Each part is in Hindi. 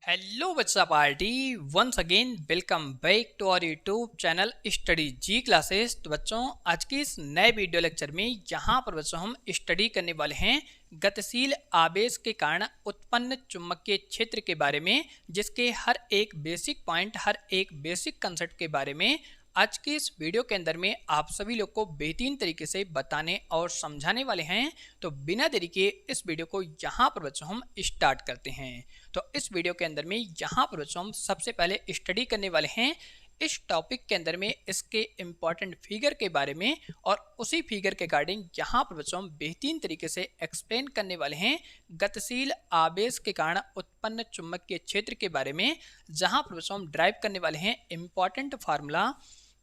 हेलो बच्चा party, once again welcome back to our YouTube channel study ji classes. तो बच्चों, आज की इस नए वीडियो लेक्चर में यहाँ पर बच्चों हम स्टडी करने वाले हैं गतिशील आवेश के कारण उत्पन्न चुंबकीय क्षेत्र के बारे में, जिसके हर एक बेसिक पॉइंट, हर एक बेसिक कंसेप्ट के बारे में आज की इस वीडियो के अंदर में आप सभी लोग को बेहतरीन तरीके से बताने और समझाने वाले हैं। तो बिना देरी के इस वीडियो को यहाँ पर बच्चों हम स्टार्ट करते हैं। तो इस वीडियो के अंदर में यहाँ पर बच्चों हम सबसे पहले स्टडी करने वाले हैं इस टॉपिक के अंदर में इसके इम्पॉर्टेंट फिगर के बारे में, और उसी फिगर के अकॉर्डिंग यहाँ पर बच्चों हम बेहतरीन तरीके से एक्सप्लेन करने वाले हैं गतिशील आवेश के कारण उत्पन्न चुंबकीय क्षेत्र के बारे में, जहाँ पर बच्चों हम ड्राइव करने वाले हैं इम्पॉर्टेंट फार्मूला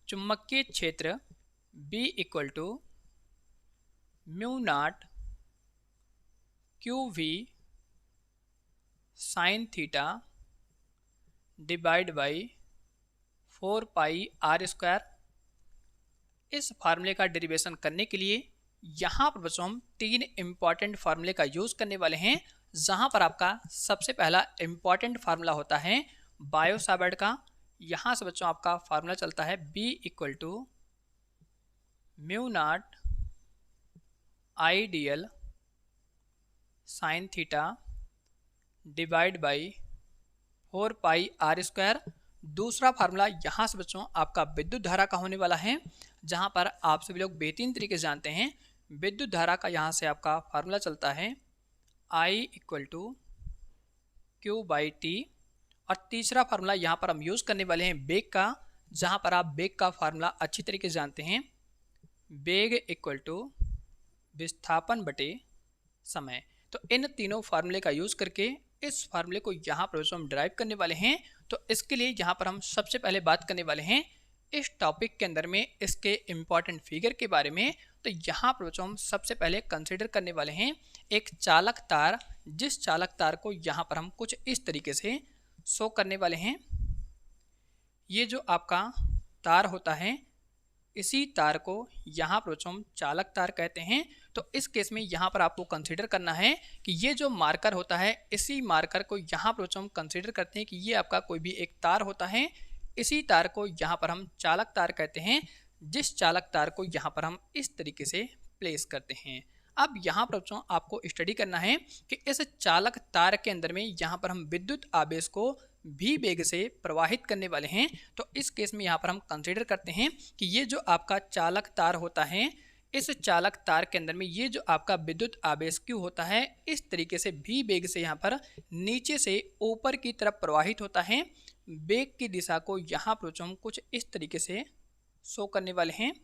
चुंबकीय क्षेत्र B equal to mu naught QV sine theta divide by 4 pi R square. इस फार्मूले का डेरिवेशन करने के लिए यहाँ पर बच्चों हम तीन इम्पॉर्टेंट फार्मूले का यूज़ करने वाले हैं, जहाँ पर आपका सबसे पहला इम्पॉर्टेंट फार्मूला होता है बायो सावर्ट का। यहाँ से बच्चों आपका फार्मूला चलता है B equal to mu naught ideal sine theta divide by 4 pi R square. दूसरा फार्मूला यहाँ से बच्चों आपका विद्युत धारा का होने वाला है, जहाँ पर आप सभी लोग बेहतरीन तरीके से जानते हैं विद्युत धारा का यहाँ से आपका फार्मूला चलता है I equal to Q by T. और तीसरा फार्मूला यहाँ पर हम यूज़ करने वाले हैं वेग का, जहाँ पर आप वेग का फार्मूला अच्छी तरीके से जानते हैं, वेग इक्वल टू विस्थापन बटे समय। तो इन तीनों फार्मूले का यूज़ करके इस फार्मूले को यहाँ पर हम ड्राइव करने वाले हैं। तो इसके लिए यहाँ पर हम सबसे पहले बात करने वाले हैं इस टॉपिक के अंदर में इसके इम्पॉर्टेंट फिगर के बारे में। तो यहाँ पर हम सबसे पहले कंसिडर करने वाले हैं एक चालक तार, जिस चालक तार को यहाँ पर हम कुछ इस तरीके से शो करने वाले हैं। ये जो आपका तार होता है, इसी तार को यहाँ पर हम चालक तार कहते हैं। तो इस केस में यहाँ पर आपको कंसीडर करना है कि ये जो मार्कर होता है, इसी मार्कर को यहाँ पर हम कंसीडर करते हैं कि ये आपका कोई भी एक तार होता है। इसी तार को यहाँ पर हम चालक तार कहते हैं, जिस चालक तार को यहाँ पर हम इस तरीके से प्लेस करते हैं। अब यहाँ पर बच्चों आपको स्टडी करना है कि इस चालक तार के अंदर में यहाँ पर हम विद्युत आवेश को भी वेग से प्रवाहित करने वाले हैं। तो इस केस में यहाँ पर हम कंसीडर करते हैं कि ये जो आपका चालक तार होता है, इस चालक तार के अंदर में ये जो आपका विद्युत आवेश Q होता है, इस तरीके से भी वेग से यहाँ पर नीचे से ऊपर की तरफ प्रवाहित होता है। वेग की दिशा को यहाँ पर हम कुछ इस तरीके से शो करने वाले हैं।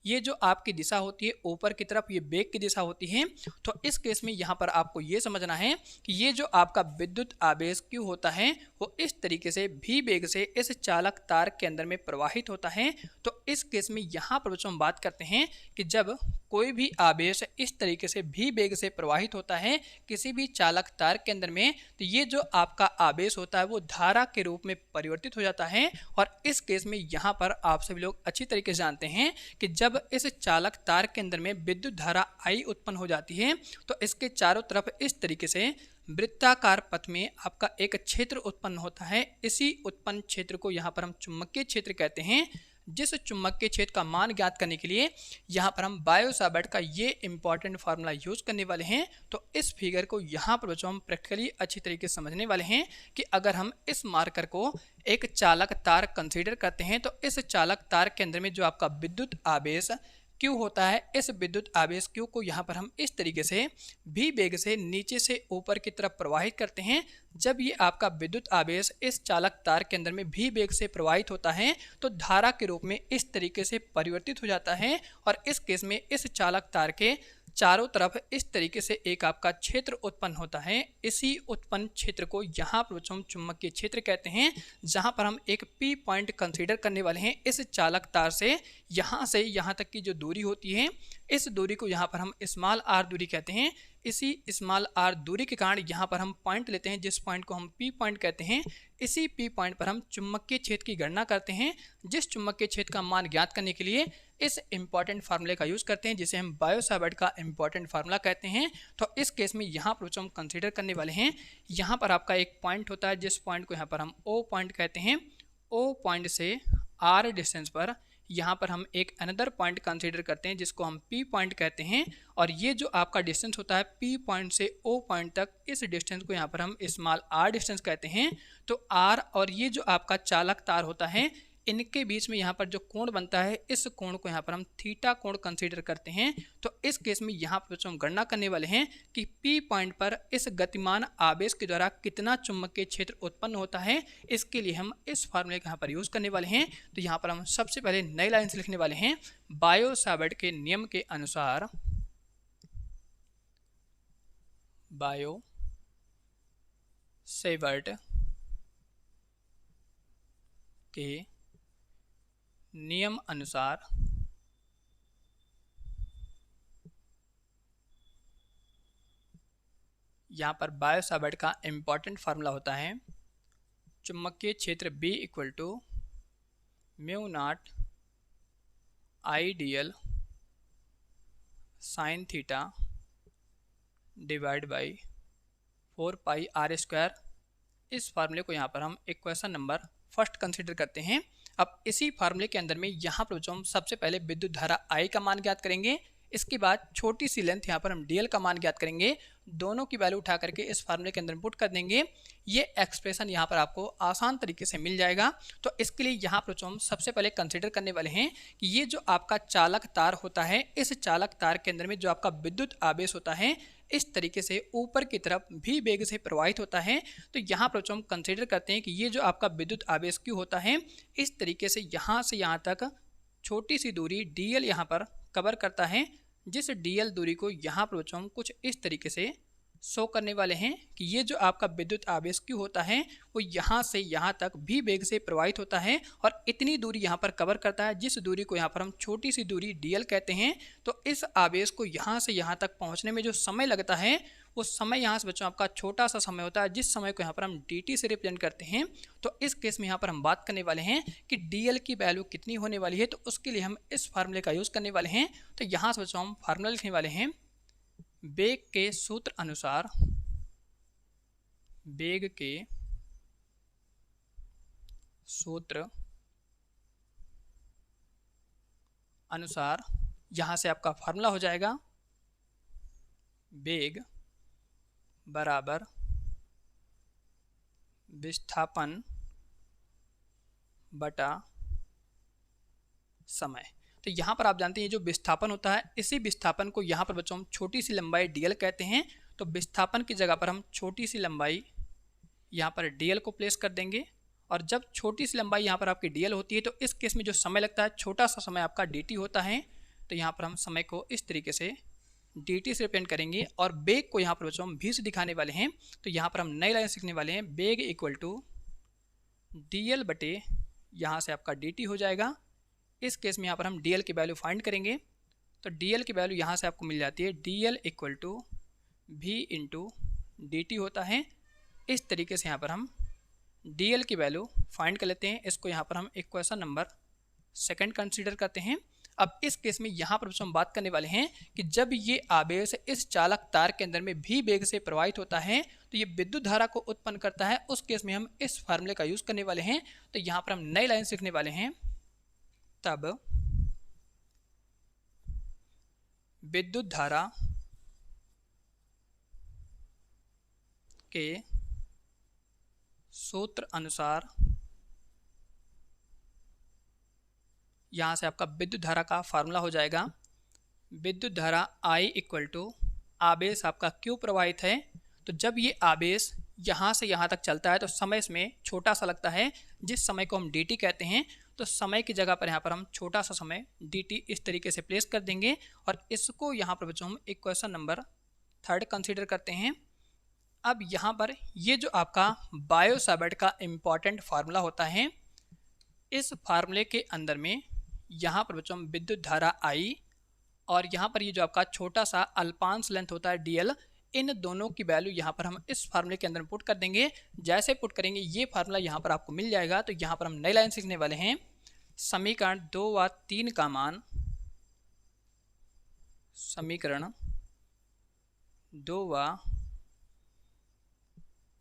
ये जो आपकी दिशा होती है ऊपर की तरफ, ये वेग की दिशा होती है। तो इस केस में यहाँ पर आपको ये समझना है कि ये जो आपका विद्युत आवेश Q होता है वो इस तरीके से भी वेग से इस चालक तार के अंदर में प्रवाहित होता है। तो इस केस में यहाँ पर हम बात करते हैं कि जब कोई भी आवेश इस तरीके से भी वेग से प्रवाहित होता है किसी भी चालक तार के अंदर में, तो ये जो आपका आवेश होता है वो धारा के रूप में परिवर्तित हो जाता है। और इस केस में यहाँ पर आप सभी लोग अच्छी तरीके से जानते हैं कि जब इस चालक तार के अंदर में विद्युत धारा I उत्पन्न हो जाती है, तो इसके चारों तरफ इस तरीके से वृत्ताकार पथ में आपका एक क्षेत्र उत्पन्न होता है। इसी उत्पन्न क्षेत्र को यहाँ पर हम चुंबकीय क्षेत्र कहते हैं। जिस चुंबकीय क्षेत्र का मान ज्ञात करने के लिए यहाँ पर हम बायो सावर्ट का ये इंपॉर्टेंट फार्मूला यूज करने वाले हैं। तो इस फिगर को यहाँ पर बच्चों हम प्रैक्टिकली अच्छी तरीके से समझने वाले हैं कि अगर हम इस मार्कर को एक चालक तार कंसीडर करते हैं, तो इस चालक तार के अंदर में जो आपका विद्युत आवेश Q होता है, इस विद्युत आवेश Q को यहाँ पर हम इस तरीके से भी वेग से नीचे से ऊपर की तरफ प्रवाहित करते हैं। जब ये आपका विद्युत आवेश इस चालक तार के अंदर में भी वेग से प्रवाहित होता है, तो धारा के रूप में इस तरीके से परिवर्तित हो जाता है। और इस केस में इस चालक तार के चारों तरफ इस तरीके से एक आपका क्षेत्र उत्पन्न होता है। इसी उत्पन्न क्षेत्र को यहाँ पर हम चुंबकीय क्षेत्र कहते हैं, जहाँ पर हम एक P पॉइंट कंसीडर करने वाले हैं। इस चालक तार से यहाँ तक की जो दूरी होती है, इस दूरी को यहाँ पर हम स्मॉल r दूरी कहते हैं। इसी स्मॉल r दूरी के कारण यहाँ पर हम पॉइंट लेते हैं, जिस पॉइंट को हम P पॉइंट कहते हैं। इसी P पॉइंट पर हम चुंबकीय क्षेत्र की गणना करते हैं, जिस चुंबकीय क्षेत्र का मान ज्ञात करने के लिए इस इंपॉर्टेंट फार्मूले का यूज़ करते हैं, जिसे हम बायो-सावर्ट का इंपॉर्टेंट फार्मूला कहते हैं। तो इस केस में यहाँ पर जो हम कंसीडर करने वाले हैं, यहाँ पर आपका एक पॉइंट होता है, जिस पॉइंट को यहाँ पर हम O पॉइंट कहते हैं। O पॉइंट से R डिस्टेंस पर यहाँ पर हम एक अनदर पॉइंट कंसीडर करते हैं, जिसको हम P पॉइंट कहते हैं। और ये जो आपका डिस्टेंस होता है P पॉइंट से O पॉइंट तक, इस डिस्टेंस को यहाँ पर हम स्मॉल r डिस्टेंस कहते हैं। तो R और ये जो आपका चालक तार होता है, इनके बीच में यहाँ पर जो कोण बनता है, इस कोण को यहाँ पर हम थीटा कोण कंसीडर करते हैं। तो इस केस में यहाँ पर हम गणना करने वाले हैं कि P पॉइंट पर इस गतिमान आवेश के द्वारा कितना चुंबकीय क्षेत्र उत्पन्न होता है। इसके लिए हम इस फार्मूले का यहाँ पर यूज़ करने वाले हैं। तो यहाँ पर हम सबसे पहले नई लाइन से लिखने वाले हैं, बायो-सावर्ट के नियम के अनुसार, बायो-सावर्ट के नियम अनुसार यहाँ पर बायो-सावर्ट का इम्पॉर्टेंट फार्मूला होता है, चुंबकीय क्षेत्र B equal to mu naught I dl sine theta divide by 4 pi r square. इस फार्मूले को यहाँ पर हम इक्वेशन नंबर फर्स्ट कंसीडर करते हैं। अब इसी फार्मूले के अंदर में यहाँ पर जो हम सबसे पहले विद्युत धारा I का मान ज्ञात करेंगे, इसके बाद छोटी सी लेंथ यहाँ पर हम dl का मान ज्ञात करेंगे। दोनों की वैल्यू उठा करके इस फार्मूले के अंदर पुट कर देंगे। ये एक्सप्रेशन यहाँ पर आपको आसान तरीके से मिल जाएगा। तो इसके लिए यहाँ पर जो हम सबसे पहले कंसीडर करने वाले हैं कि ये जो आपका चालक तार होता है, इस चालक तार के अंदर में जो आपका विद्युत आवेश होता है, इस तरीके से ऊपर की तरफ भी वेग से प्रवाहित होता है। तो यहाँ पर जो हम कंसीडर करते हैं कि ये जो आपका विद्युत आवेश क्यों होता है, इस तरीके से यहाँ तक छोटी सी दूरी dl यहाँ पर कवर करता है, जिस dl दूरी को यहाँ पर जो हम कुछ इस तरीके से शो करने वाले हैं कि ये जो आपका विद्युत आवेश क्यों होता है, वो यहाँ से यहाँ तक भी वेग से प्रवाहित होता है और इतनी दूरी यहाँ पर कवर करता है, जिस दूरी को यहाँ पर हम छोटी सी दूरी dl कहते हैं। तो इस आवेश को यहाँ से यहाँ तक पहुँचने में जो समय लगता है, वो समय यहाँ से बच्चों आपका छोटा सा समय होता है, जिस समय को यहाँ पर हम dt से रिप्रेजेंट करते हैं। तो इस केस में यहाँ पर हम बात करने वाले हैं कि dl की वैल्यू कितनी होने वाली है, तो उसके लिए हम इस फार्मूले का यूज़ करने वाले हैं। तो यहाँ से बच्चों हम फार्मूला लिखने वाले हैं, वेग के सूत्र अनुसार, वेग के सूत्र अनुसार यहाँ से आपका फार्मूला हो जाएगा, वेग बराबर विस्थापन बटा समय। तो यहाँ पर आप जानते हैं जो विस्थापन होता है, इसी विस्थापन को यहाँ पर बच्चों हम छोटी सी लंबाई dl कहते हैं। तो विस्थापन की जगह पर हम छोटी सी लंबाई यहाँ पर dl को प्लेस कर देंगे। और जब छोटी सी लंबाई यहाँ पर आपकी dl होती है, तो इस केस में जो समय लगता है, छोटा सा समय आपका dt होता है। तो यहाँ पर हम समय को इस तरीके से dt से रिप्रेजेंट करेंगे और वेग को यहाँ पर बच्चों हम v से दिखाने वाले हैं। तो यहाँ पर हम नई लाइन सीखने वाले हैं, वेग इक्वल टू dl बटे यहाँ से आपका dt हो जाएगा। इस केस में यहाँ पर हम dl की वैल्यू फाइंड करेंगे। तो dl की वैल्यू यहाँ से आपको मिल जाती है, dl equal to v into dt होता है। इस तरीके से यहाँ पर हम dl की वैल्यू फाइंड कर लेते हैं। इसको यहाँ पर हम इक्वेशन नंबर सेकंड कंसीडर करते हैं। अब इस केस में यहाँ पर हम बात करने वाले हैं कि जब ये आवेश इस चालक तार के अंदर में भी वेग से प्रवाहित होता है, तो ये विद्युत धारा को उत्पन्न करता है। उस केस में हम इस फार्मूले का यूज़ करने वाले हैं। तो यहाँ पर हम नई लाइन सीखने वाले हैं, तब विद्युत धारा के सूत्र अनुसार, यहाँ से आपका विद्युत धारा का फार्मूला हो जाएगा, विद्युत धारा I इक्वल टू आवेश आपका Q प्रवाहित है। तो जब ये आवेश यहाँ से यहाँ तक चलता है, तो समय इसमें छोटा सा लगता है, जिस समय को हम dt कहते हैं। तो समय की जगह पर यहाँ पर हम छोटा सा समय dt इस तरीके से प्लेस कर देंगे और इसको यहाँ पर बच्चों हम इक्वेशन नंबर थर्ड कंसीडर करते हैं। अब यहाँ पर ये जो आपका बायो-सावर्ट का इम्पॉर्टेंट फार्मूला होता है, इस फार्मूले के अंदर में यहाँ पर बच्चों विद्युत धारा I और यहाँ पर ये जो आपका छोटा सा अल्पांश लेंथ होता है dl, इन दोनों की वैल्यू यहाँ पर हम इस फार्मूले के अंदर पुट कर देंगे। जैसे पुट करेंगे ये फार्मूला यहाँ पर आपको मिल जाएगा। तो यहाँ पर हम नई लाइन सीखने वाले हैं, समीकरण 2 व 3 का मान, समीकरण 2 व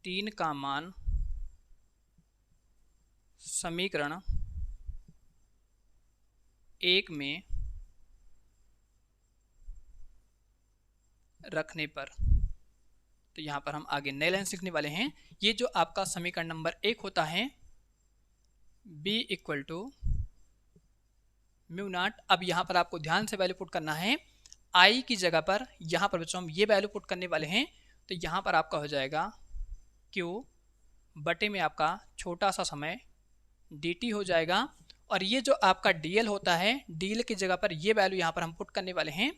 3 का मान समीकरण 1 में रखने पर। तो यहाँ पर हम आगे नई लाइन सीखने वाले हैं। ये जो आपका समीकरण नंबर 1 होता है, b equal to mu naught. अब यहाँ पर आपको ध्यान से वैल्यू पुट करना है। i की जगह पर यहाँ पर बच्चों हम ये वैल्यू पुट करने वाले हैं। तो यहाँ पर आपका हो जाएगा q बटे में आपका छोटा सा समय dt हो जाएगा। और ये जो आपका dl होता है, dl की जगह पर ये वैल्यू यहाँ पर हम पुट करने वाले हैं।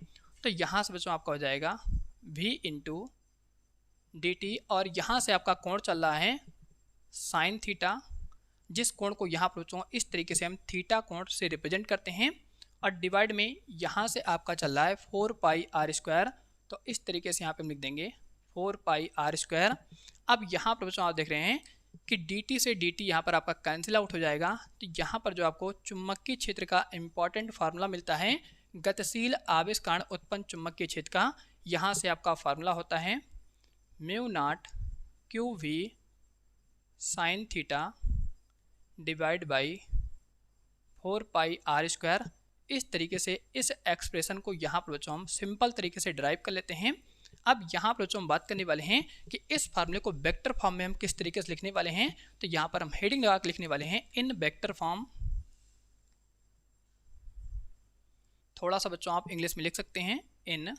तो यहाँ से बच्चों आपका हो जाएगा v इंटू dt। और यहाँ से आपका कोण चल रहा है साइन थीटा, जिस कोण को यहाँ पर बच्चों इस तरीके से हम थीटा कोण से रिप्रेजेंट करते हैं। और डिवाइड में यहाँ से आपका चल रहा है 4 पाई आर स्क्वायर। तो इस तरीके से यहाँ पे हम लिख देंगे 4 पाई आर स्क्वायर। अब यहाँ पर बच्चों आप देख रहे हैं कि dt से dt यहाँ पर आपका कैंसिल आउट हो जाएगा। तो यहाँ पर जो आपको चुंबकीय क्षेत्र का इंपॉर्टेंट फार्मूला मिलता है, गतिशील आवेश कारण उत्पन्न चुंबकीय क्षेत्र का, यहाँ से आपका फार्मूला होता है mu naught Q V sine theta divide by 4 pi R square. इस तरीके से इस एक्सप्रेशन को यहाँ पर बच्चों हम सिंपल तरीके से ड्राइव कर लेते हैं। अब यहाँ पर बच्चों हम बात करने वाले हैं कि इस फार्मूले को वेक्टर फॉर्म में हम किस तरीके से लिखने वाले हैं। तो यहाँ पर हम हेडिंग लगा के लिखने वाले हैं इन वेक्टर फॉर्म। थोड़ा सा बच्चों आप इंग्लिश में लिख सकते हैं इन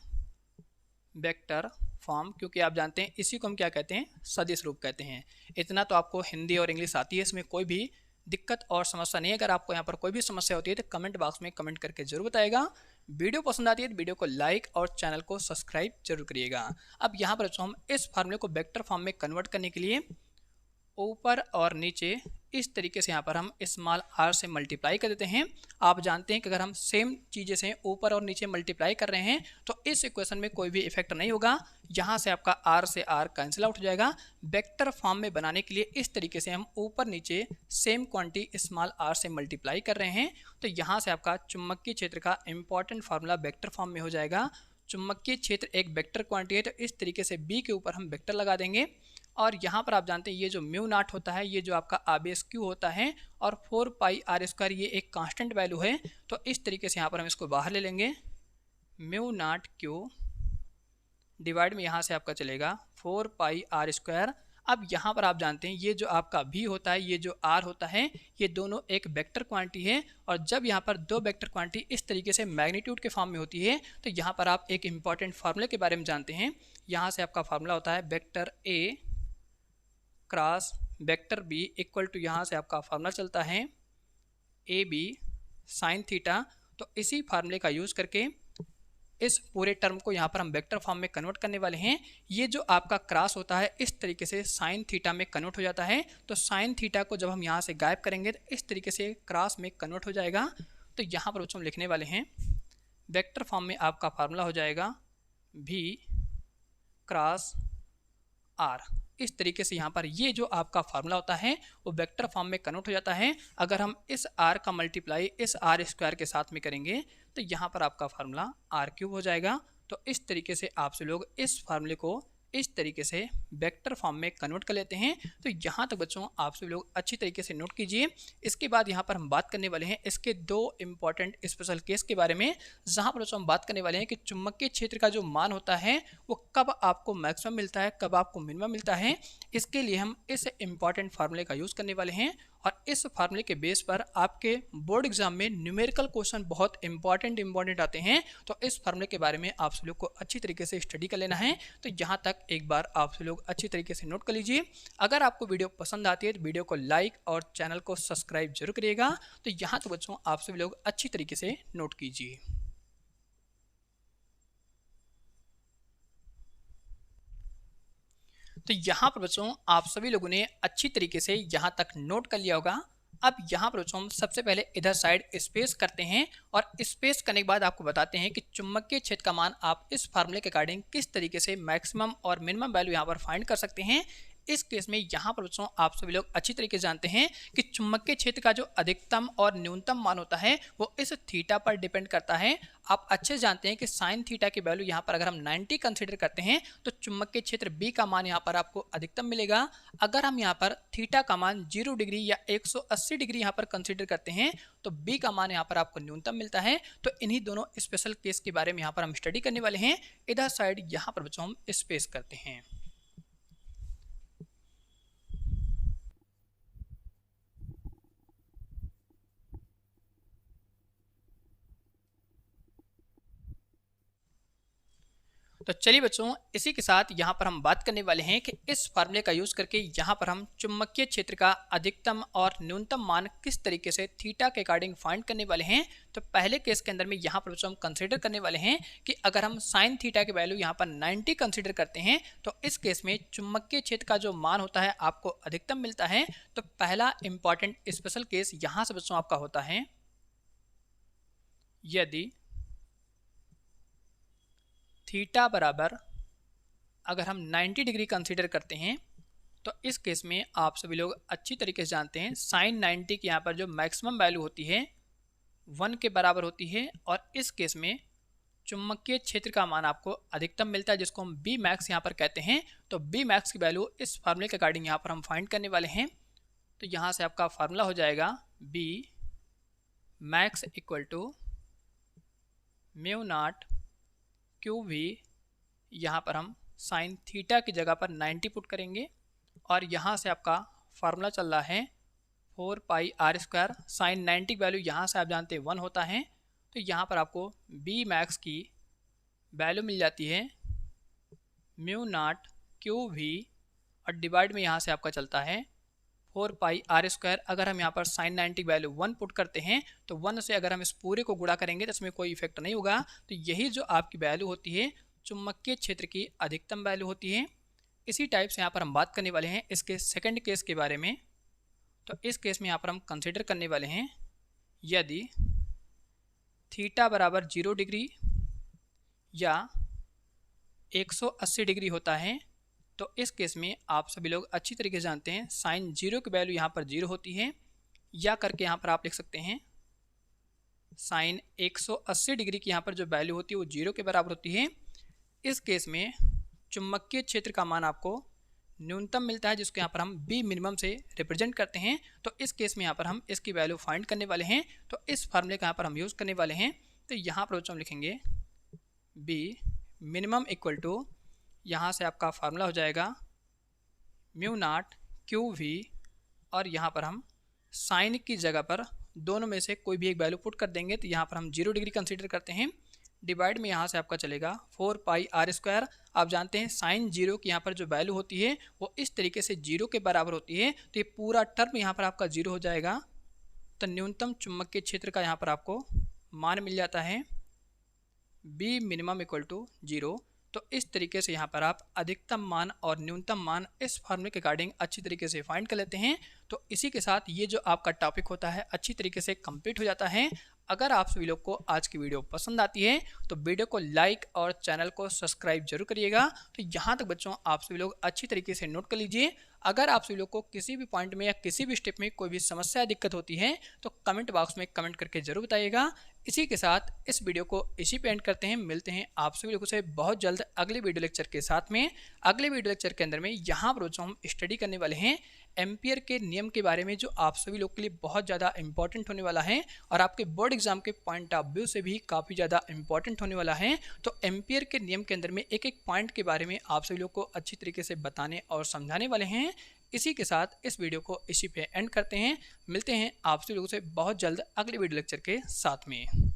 वेक्टर फॉर्म, क्योंकि आप जानते हैं इसी को हम क्या कहते हैं, सदिश रूप कहते हैं। इतना तो आपको हिंदी और इंग्लिश आती है, इसमें कोई भी दिक्कत और समस्या नहीं है। अगर आपको यहाँ पर कोई भी समस्या होती है तो कमेंट बॉक्स में कमेंट करके जरूर बताएगा। वीडियो पसंद आती है तो वीडियो को लाइक और चैनल को सब्सक्राइब जरूर करिएगा। अब यहाँ पर हम इस फार्मूले को वेक्टर फॉर्म में कन्वर्ट करने के लिए ऊपर और नीचे इस तरीके से यहाँ पर हम स्मॉल r से मल्टीप्लाई कर देते हैं। आप जानते हैं कि अगर हम सेम चीज़ें से ऊपर और नीचे मल्टीप्लाई कर रहे हैं तो इस इक्वेशन में कोई भी इफेक्ट नहीं होगा। यहाँ से आपका r से r कैंसिल आउट हो जाएगा। वेक्टर फॉर्म में बनाने के लिए इस तरीके से हम ऊपर नीचे सेम क्वांटिटी स्मॉल r से मल्टीप्लाई कर रहे हैं। तो यहाँ से आपका चुंबकीय क्षेत्र का इंपॉर्टेंट फार्मूला वेक्टर फॉर्म में हो जाएगा। चुंबकीय क्षेत्र एक वेक्टर क्वांटिटी है, तो इस तरीके से b के ऊपर हम वेक्टर लगा देंगे। और यहाँ पर आप जानते हैं ये जो म्यू नॉट होता है, ये जो आपका आवेश q होता है, और 4 पाई आर स्क्वायर ये एक कांस्टेंट वैल्यू है। तो इस तरीके से यहाँ पर हम इसको बाहर ले लेंगे, म्यू नॉट q डिवाइड में यहाँ से आपका चलेगा 4 पाई आर स्क्वायर। अब यहाँ पर आप जानते हैं ये जो आपका v होता है, ये जो r होता है, ये दोनों एक वेक्टर क्वांटिटी है। और जब यहाँ पर दो वेक्टर क्वांटिटी इस तरीके से मैग्नीट्यूड के फॉर्म में होती है तो यहाँ पर आप एक इंपॉर्टेंट फार्मूले के बारे में जानते हैं। यहाँ से आपका फार्मूला होता है vector a cross vector b equal to, यहाँ से आपका फार्मूला चलता है ए बी साइन थीटा। तो इसी फार्मूले का यूज़ करके इस पूरे टर्म को यहाँ पर हम वेक्टर फॉर्म में कन्वर्ट करने वाले हैं। ये जो आपका क्रॉस होता है इस तरीके से साइन थीटा में कन्वर्ट हो जाता है। तो साइन थीटा को जब हम यहाँ से गायब करेंगे तो इस तरीके से क्रॉस में कन्वर्ट हो जाएगा। तो यहाँ पर हम लिखने वाले हैं वेक्टर फॉर्म में आपका फार्मूला हो जाएगा v क्रॉस r। इस तरीके से यहाँ पर ये जो आपका फार्मूला होता है वो वेक्टर फॉर्म में कन्वर्ट हो जाता है। अगर हम इस r का मल्टीप्लाई इस r स्क्वायर के साथ में करेंगे तो यहाँ पर आपका फार्मूला r क्यूब हो जाएगा। तो इस तरीके से आपसे लोग इस फार्मूले को इस तरीके से वेक्टर फॉर्म में कन्वर्ट कर लेते हैं। तो यहाँ तक बच्चों आप सभी लोग अच्छी तरीके से नोट कीजिए। इसके बाद यहाँ पर हम बात करने वाले हैं इसके दो इंपॉर्टेंट स्पेशल केस के बारे में, जहाँ पर बच्चों हम बात करने वाले हैं कि चुंबकीय क्षेत्र का जो मान होता है वो कब आपको मैक्सिमम मिलता है, कब आपको मिनिमम मिलता है। इसके लिए हम इस इंपॉर्टेंट फार्मूले का यूज़ करने वाले हैं और इस फार्मूले के बेस पर आपके बोर्ड एग्जाम में न्यूमेरिकल क्वेश्चन बहुत इंपॉर्टेंट आते हैं। तो इस फार्मूले के बारे में आप सभी लोग को अच्छी तरीके से स्टडी कर लेना है। तो यहाँ तक एक बार आप सभी लोग अच्छी तरीके से नोट कर लीजिए। अगर आपको वीडियो पसंद आती है तो वीडियो को लाइक और चैनल को सब्सक्राइब जरूर करिएगा। तो यहाँ तो बच्चों आप सभी लोग अच्छी तरीके से नोट कीजिए। तो यहाँ पर बच्चों आप सभी लोगों ने अच्छी तरीके से यहाँ तक नोट कर लिया होगा। अब यहाँ पर बच्चों हम सबसे पहले इधर साइड स्पेस करते हैं और स्पेस करने के बाद आपको बताते हैं कि चुंबकीय क्षेत्र का मान आप इस फार्मूले के अकॉर्डिंग किस तरीके से मैक्सिमम और मिनिमम वैल्यू यहाँ पर फाइंड कर सकते हैं। इस केस में यहाँ पर बच्चों आप सभी लोग अच्छी तरीके से जानते हैं कि चुंबकीय क्षेत्र का जो अधिकतम और न्यूनतम मान होता है वो इस थीटा पर डिपेंड करता है। आप अच्छे जानते हैं कि साइन थीटा की वैल्यू यहाँ पर अगर हम 90 कंसीडर करते हैं तो चुंबकीय क्षेत्र बी का मान यहाँ पर आपको अधिकतम मिलेगा। अगर हम यहाँ पर थीटा का मान 0 डिग्री या 180 डिग्री यहाँ पर कंसीडर करते हैं तो बी का मान यहाँ पर आपको न्यूनतम मिलता है। तो इन्हीं दोनों स्पेशल केस के बारे में यहाँ पर हम स्टडी करने वाले हैं। इधर साइड यहाँ पर बच्चों हम स्पेस करते हैं। तो चलिए बच्चों, इसी के साथ यहाँ पर हम बात करने वाले हैं कि इस फार्मूले का यूज करके यहाँ पर हम चुंबकीय क्षेत्र का अधिकतम और न्यूनतम मान किस तरीके से थीटा के अकॉर्डिंग फाइंड करने वाले हैं। तो पहले केस के अंदर में यहाँ पर बच्चों हम कंसीडर करने वाले हैं कि अगर हम साइन थीटा की वैल्यू यहाँ पर 90 कंसीडर करते हैं तो इस केस में चुंबकीय क्षेत्र का जो मान होता है आपको अधिकतम मिलता है। तो पहला इंपॉर्टेंट स्पेशल केस यहाँ से बच्चों आपका होता है, यदि थीटा बराबर अगर हम 90 डिग्री कंसीडर करते हैं तो इस केस में आप सभी लोग अच्छी तरीके से जानते हैं साइन 90 की यहाँ पर जो मैक्सिमम वैल्यू होती है 1 के बराबर होती है और इस केस में चुंबकीय क्षेत्र का मान आपको अधिकतम मिलता है जिसको हम बी मैक्स यहाँ पर कहते हैं। तो बी मैक्स की वैल्यू इस फार्मूले के अकॉर्डिंग यहाँ पर हम फाइंड करने वाले हैं। तो यहाँ से आपका फार्मूला हो जाएगा B max equal to mu naught Q V, यहाँ पर हम साइन थीटा की जगह पर 90 पुट करेंगे और यहाँ से आपका फार्मूला चल रहा है 4 पाई आर स्क्वायर। साइन 90 की वैल्यू यहाँ से आप जानते हैं 1 होता है। तो यहाँ पर आपको बी मैक्स की वैल्यू मिल जाती है म्यू नॉट क्यू वी और डिवाइड में यहाँ से आपका चलता है 4 पाई आर स्क्वायर। अगर हम यहाँ पर साइन 90 की वैल्यू 1 पुट करते हैं तो 1 से अगर हम इस पूरे को गुणा करेंगे तो इसमें कोई इफेक्ट नहीं होगा। तो यही जो आपकी वैल्यू होती है चुंबकीय क्षेत्र की अधिकतम वैल्यू होती है। इसी टाइप से यहाँ पर हम बात करने वाले हैं इसके सेकंड केस के बारे में। तो इस केस में यहाँ पर हम कंसिडर करने वाले हैं यदि थीटा बराबर 0 डिग्री या 180 डिग्री होता है तो इस केस में आप सभी लोग अच्छी तरीके से जानते हैं साइन 0 की वैल्यू यहाँ पर 0 होती है, या करके यहाँ पर आप लिख सकते हैं साइन 180 डिग्री की यहाँ पर जो वैल्यू होती है वो 0 के बराबर होती है। इस केस में चुंबकीय क्षेत्र का मान आपको न्यूनतम मिलता है जिसको यहाँ पर हम बी मिनिमम से रिप्रेजेंट करते हैं। तो इस केस में यहाँ पर हम इसकी वैल्यू फाइंड करने वाले हैं। तो इस फार्मूले का यहाँ पर हम यूज़ करने वाले हैं। तो यहाँ पर हम लिखेंगे बी मिनिमम इक्वल टू, यहाँ से आपका फार्मूला हो जाएगा म्यू नॉट क्यू वी और यहाँ पर हम साइन की जगह पर दोनों में से कोई भी एक वैल्यू पुट कर देंगे। तो यहाँ पर हम 0 डिग्री कंसीडर करते हैं, डिवाइड में यहाँ से आपका चलेगा 4 पाई आर स्क्वायर। आप जानते हैं साइन 0 की यहाँ पर जो वैल्यू होती है वो इस तरीके से 0 के बराबर होती है। तो ये पूरा टर्म यहाँ पर आपका 0 हो जाएगा। तो न्यूनतम चुंबकीय क्षेत्र का यहाँ पर आपको मान मिल जाता है बी मिनिमम इक्वल टू 0। तो इस तरीके से यहाँ पर आप अधिकतम मान और न्यूनतम मान इस फार्मूले के अकॉर्डिंग अच्छी तरीके से फाइंड कर लेते हैं। तो इसी के साथ ये जो आपका टॉपिक होता है अच्छी तरीके से कंप्लीट हो जाता है। अगर आप सभी लोग को आज की वीडियो पसंद आती है तो वीडियो को लाइक और चैनल को सब्सक्राइब जरूर करिएगा। तो यहाँ तक बच्चों आप सभी लोग अच्छी तरीके से नोट कर लीजिए। अगर आप सभी लोग को किसी भी पॉइंट में या किसी भी स्टेप में कोई भी समस्या दिक्कत होती है तो कमेंट बॉक्स में कमेंट करके जरूर बताइएगा। इसी के साथ इस वीडियो को इसी पे एंड करते हैं। मिलते हैं आप सभी लोगों से बहुत जल्द अगले वीडियो लेक्चर के साथ में। अगले वीडियो लेक्चर के अंदर में यहाँ पर हम स्टडी करने वाले हैं एम्पियर के नियम के बारे में, जो आप सभी लोग के लिए बहुत ज़्यादा इंपॉर्टेंट होने वाला है और आपके बोर्ड एग्जाम के पॉइंट ऑफ व्यू से भी काफ़ी ज़्यादा इंपॉर्टेंट होने वाला है। तो एम्पियर के नियम के अंदर में एक एक पॉइंट के बारे में आप सभी लोग को अच्छी तरीके से बताने और समझाने वाले हैं। इसी के साथ इस वीडियो को इसी पे एंड करते हैं। मिलते हैं आप सभी लोगों से बहुत जल्द अगले वीडियो लेक्चर के साथ में।